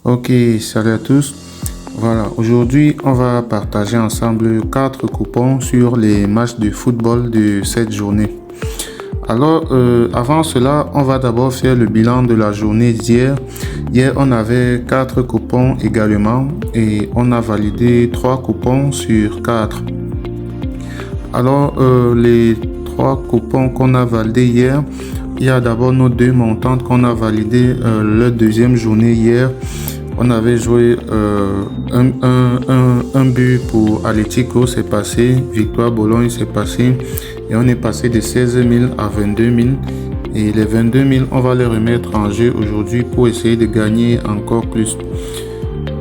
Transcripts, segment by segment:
Ok, salut à tous. Voilà, aujourd'hui, on va partager ensemble 4 coupons sur les matchs de football de cette journée. Alors, avant cela, on va d'abord faire le bilan de la journée d'hier. Hier, on avait 4 coupons également et on a validé 3 coupons sur 4. Alors, les 3 coupons qu'on a validés hier, il y a d'abord nos 2 montantes qu'on a validées la deuxième journée hier. On avait joué un but pour Atlético, c'est passé. Victoire Bologne, c'est passé. Et on est passé de 16 000 à 22 000. Et les 22 000, on va les remettre en jeu aujourd'hui pour essayer de gagner encore plus.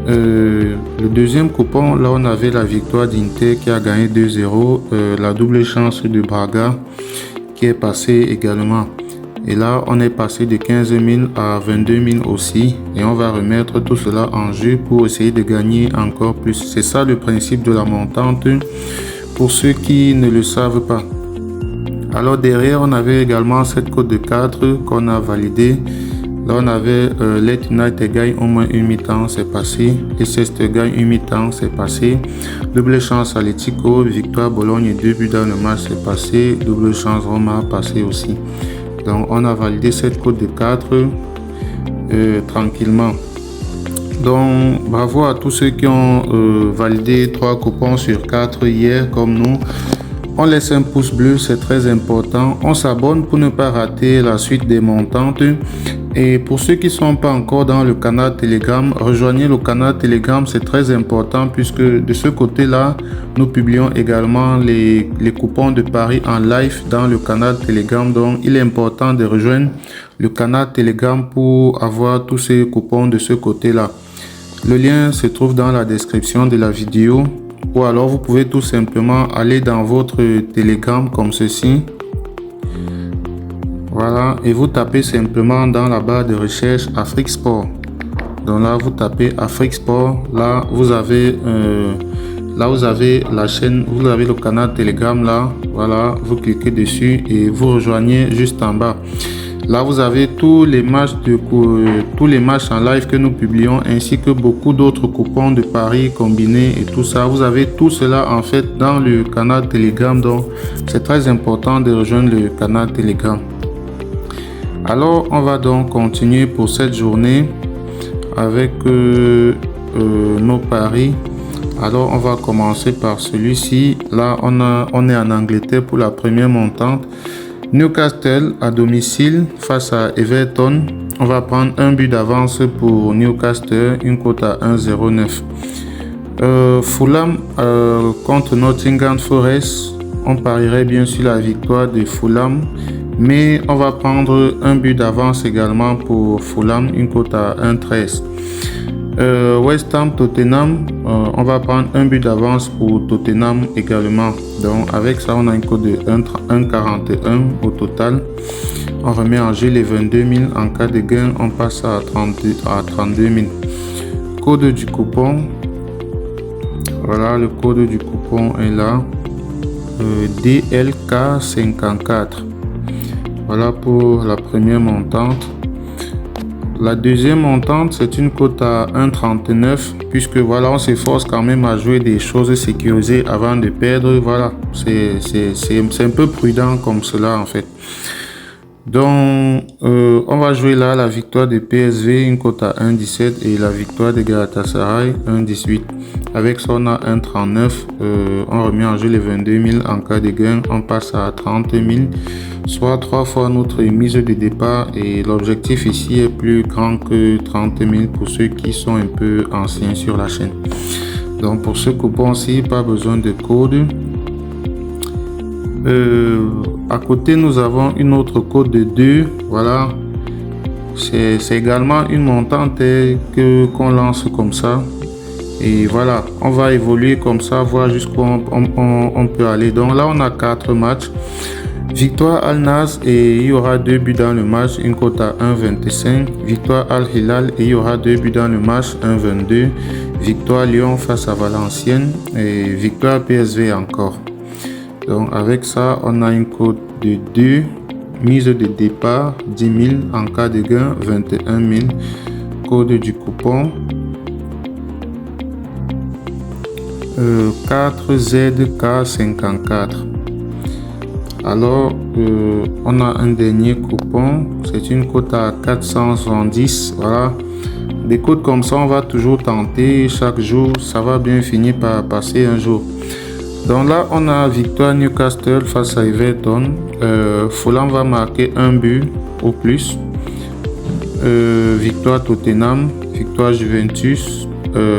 Le deuxième coupon, là on avait la victoire d'Inter qui a gagné 2-0. La double chance de Braga qui est passée également. Et là, on est passé de 15 000 à 22 000 aussi. Et on va remettre tout cela en jeu pour essayer de gagner encore plus. C'est ça le principe de la montante pour ceux qui ne le savent pas. Alors derrière, on avait également cette cote de 4 qu'on a validée. Là, on avait Let United gagne au moins une mi-temps, c'est passé. Leicester gagne une mi-temps, c'est passé. Double chance Atlético, victoire Bologne et 2 buts dans le match, c'est passé. Double chance Roma, passé aussi. Donc on a validé cette cote de 4 tranquillement. Donc bravo à tous ceux qui ont validé 3 coupons sur 4 hier comme nous. On laisse un pouce bleu, c'est très important. On s'abonne pour ne pas rater la suite des montantes. Et pour ceux qui ne sont pas encore dans le canal Telegram, rejoignez le canal Telegram, c'est très important puisque de ce côté-là, nous publions également les coupons de paris en live dans le canal Telegram. Donc, il est important de rejoindre le canal Telegram pour avoir tous ces coupons de ce côté-là. Le lien se trouve dans la description de la vidéo ou alors vous pouvez tout simplement aller dans votre Telegram comme ceci. Voilà, et vous tapez simplement dans la barre de recherche Afrique Sport. Donc là, vous tapez Afrique Sport. Là, vous avez la chaîne, vous avez le canal Telegram là. Voilà, vous cliquez dessus et vous rejoignez juste en bas. Là, vous avez tous les matchs en live que nous publions, ainsi que beaucoup d'autres coupons de paris combinés et tout ça. Vous avez tout cela en fait dans le canal Telegram. Donc, c'est très important de rejoindre le canal Telegram. Alors, on va donc continuer pour cette journée avec nos paris. Alors, on va commencer par celui-ci. Là, on est en Angleterre pour la première montante. Newcastle à domicile face à Everton. On va prendre un but d'avance pour Newcastle, une cote à 1,09. Fulham contre Nottingham Forest. On parierait bien sur la victoire de Fulham. Mais on va prendre un but d'avance également pour Fulham, une cote à 1,13. West Ham Tottenham, on va prendre un but d'avance pour Tottenham également. Donc avec ça, on a une cote de 1,41 au total. On remet en jeu les 22 000. En cas de gain, on passe à 32 000. Code du coupon. Voilà, le code du coupon est là. DLK54. Voilà pour la première montante. La deuxième montante, c'est une cote à 1,39 puisque voilà, on s'efforce quand même à jouer des choses sécurisées avant de perdre. Voilà, c'est un peu prudent comme cela en fait. Donc, on va jouer là la victoire de PSV, une cote à 1,17 et la victoire de Galatasaray, 1,18. Avec ça, on a 1,39. On remet en jeu les 22 000. En cas de gain, on passe à 30 000. Soit 3 fois notre mise de départ et l'objectif ici est plus grand que 30 000 pour ceux qui sont un peu anciens sur la chaîne. Donc pour ce coupon-ci, pas besoin de code. À côté, nous avons une autre code de 2. Voilà, c'est également une montante qu'on lance comme ça. Et voilà, on va évoluer comme ça, voir jusqu'où on peut aller. Donc là, on a 4 matchs. Victoire Al-Nassr et il y aura 2 buts dans le match, une cote à 1,25. Victoire Al-Hilal et il y aura 2 buts dans le match, 1,22. Victoire Lyon face à Valenciennes et victoire PSV encore. Donc avec ça, on a une cote de 2. Mise de départ 10 000. En cas de gain 21 000. Code du coupon 4ZK54. Alors, on a un dernier coupon. C'est une cote à 470. Voilà. Des cotes comme ça, on va toujours tenter. Chaque jour, ça va bien finir par passer un jour. Donc là, on a victoire Newcastle face à Everton. Fulham va marquer un but au plus. Victoire Tottenham. Victoire Juventus.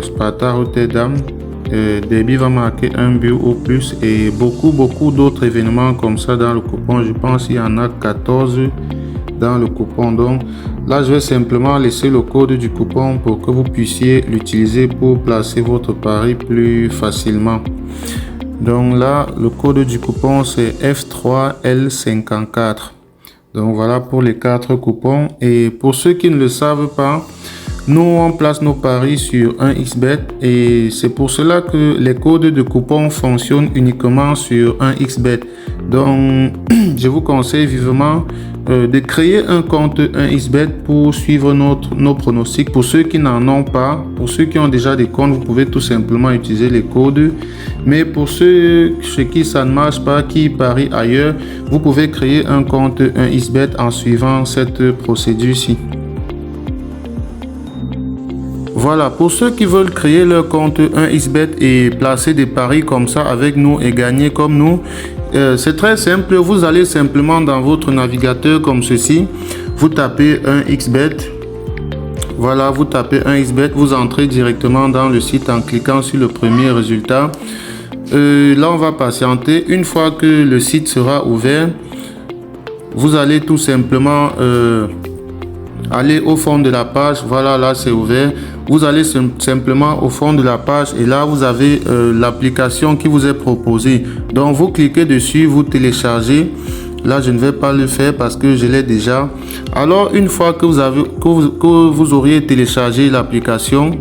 Sparta Rotterdam. Derby va marquer un but au plus. Et beaucoup d'autres événements comme ça dans le coupon. Je pense qu'il y en a 14 dans le coupon. Donc là, je vais simplement laisser le code du coupon pour que vous puissiez l'utiliser pour placer votre pari plus facilement. Donc là, le code du coupon c'est F3L54. Donc voilà pour les 4 coupons. Et pour ceux qui ne le savent pas, nous on place nos paris sur 1xBet et c'est pour cela que les codes de coupons fonctionnent uniquement sur 1xBet. Donc je vous conseille vivement de créer un compte 1xBet pour suivre nos pronostics. Pour ceux qui n'en ont pas, pour ceux qui ont déjà des comptes, vous pouvez tout simplement utiliser les codes. Mais pour ceux chez qui ça ne marche pas, qui parient ailleurs, vous pouvez créer un compte 1xBet en suivant cette procédure-ci. Voilà, pour ceux qui veulent créer leur compte 1xBet et placer des paris comme ça avec nous et gagner comme nous, c'est très simple. Vous allez simplement dans votre navigateur comme ceci, vous tapez 1xBet. Voilà, vous tapez 1xBet, vous entrez directement dans le site en cliquant sur le premier résultat. Là, on va patienter. Une fois que le site sera ouvert, vous allez tout simplement aller au fond de la page. Voilà, là c'est ouvert. Vous allez simplement au fond de la page et là vous avez l'application qui vous est proposée. Donc vous cliquez dessus, vous téléchargez. Là je ne vais pas le faire parce que je l'ai déjà. Alors une fois que vous auriez téléchargé l'application,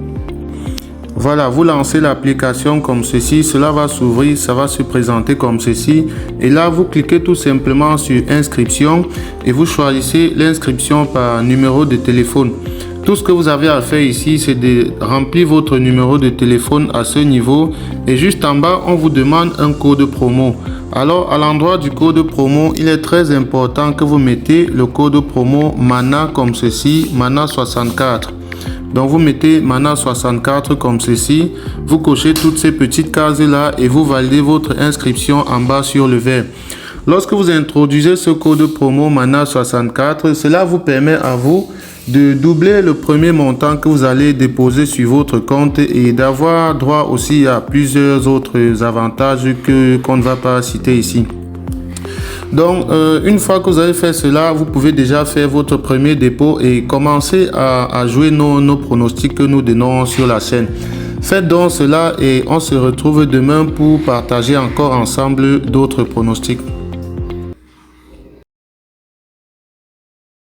voilà, vous lancez l'application comme ceci, cela va s'ouvrir, ça va se présenter comme ceci. Et là, vous cliquez tout simplement sur inscription et vous choisissez l'inscription par numéro de téléphone. Tout ce que vous avez à faire ici, c'est de remplir votre numéro de téléphone à ce niveau. Et juste en bas, on vous demande un code promo. Alors, à l'endroit du code promo, il est très important que vous mettez le code promo MANA comme ceci, MANA 64. Donc vous mettez MANA 64 comme ceci, vous cochez toutes ces petites cases là et vous validez votre inscription en bas sur le vert. Lorsque vous introduisez ce code promo MANA 64, cela vous permet à vous de doubler le premier montant que vous allez déposer sur votre compte et d'avoir droit aussi à plusieurs autres avantages qu'on ne va pas citer ici. Donc, une fois que vous avez fait cela, vous pouvez déjà faire votre premier dépôt et commencer à jouer nos pronostics que nous donnons sur la chaîne. Faites donc cela et on se retrouve demain pour partager encore ensemble d'autres pronostics.